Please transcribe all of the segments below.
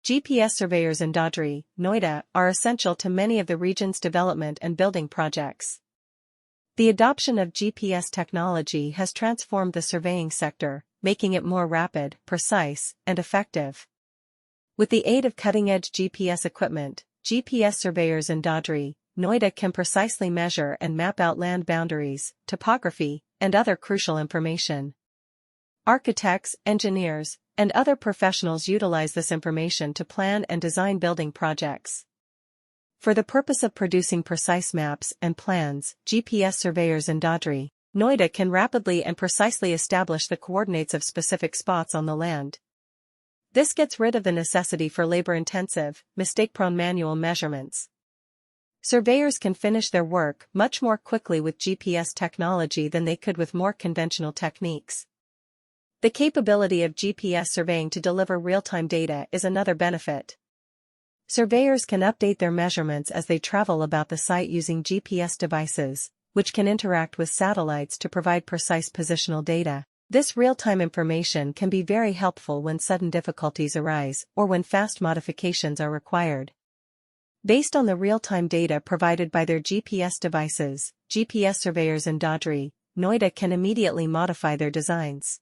GPS surveyors in Dadri, Noida, are essential to many of the region's development and building projects. The adoption of GPS technology has transformed the surveying sector, making it more rapid, precise, and effective. With the aid of cutting-edge GPS equipment, GPS surveyors in Dadri, Noida can precisely measure and map out land boundaries, topography, and other crucial information. Architects, engineers, and other professionals utilize this information to plan and design building projects. For the purpose of producing precise maps and plans, GPS surveyors in Dadri, Noida can rapidly and precisely establish the coordinates of specific spots on the land. This gets rid of the necessity for labor-intensive, mistake-prone manual measurements. Surveyors can finish their work much more quickly with GPS technology than they could with more conventional techniques. The capability of GPS surveying to deliver real-time data is another benefit. Surveyors can update their measurements as they travel about the site using GPS devices, which can interact with satellites to provide precise positional data. This real-time information can be very helpful when sudden difficulties arise or when fast modifications are required. Based on the real-time data provided by their GPS devices, GPS surveyors in Dadri, Noida can immediately modify their designs.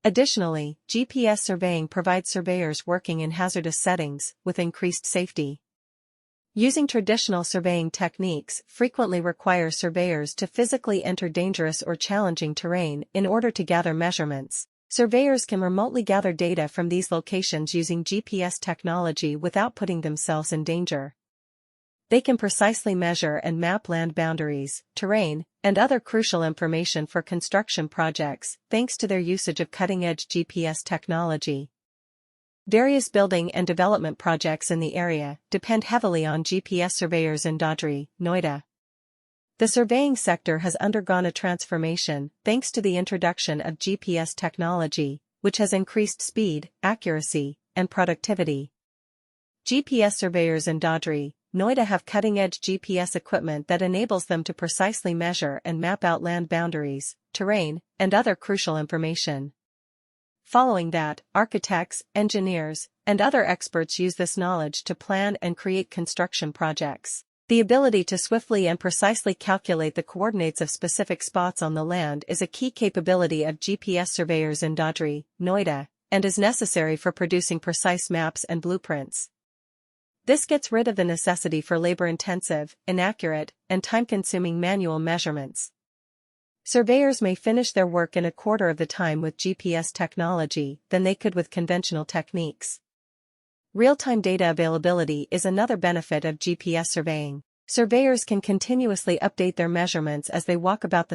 Additionally, GPS surveying provides surveyors working in hazardous settings with increased safety. Using traditional surveying techniques frequently requires surveyors to physically enter dangerous or challenging terrain in order to gather measurements. Surveyors can remotely gather data from these locations using GPS technology without putting themselves in danger. They can precisely measure and map land boundaries, terrain, and other crucial information for construction projects, thanks to their usage of cutting-edge GPS technology. Various building and development projects in the area depend heavily on GPS surveyors in Dadri, Noida. The surveying sector has undergone a transformation thanks to the introduction of GPS technology, which has increased speed, accuracy, and productivity. GPS surveyors in Dadri, Noida have cutting-edge GPS equipment that enables them to precisely measure and map out land boundaries, terrain, and other crucial information. Following that, architects, engineers, and other experts use this knowledge to plan and create construction projects. The ability to swiftly and precisely calculate the coordinates of specific spots on the land is a key capability of GPS surveyors in Dadri, Noida, and is necessary for producing precise maps and blueprints. This gets rid of the necessity for labor-intensive, inaccurate, and time-consuming manual measurements. Surveyors may finish their work in a quarter of the time with GPS technology than they could with conventional techniques. Real-time data availability is another benefit of GPS surveying. Surveyors can continuously update their measurements as they walk about the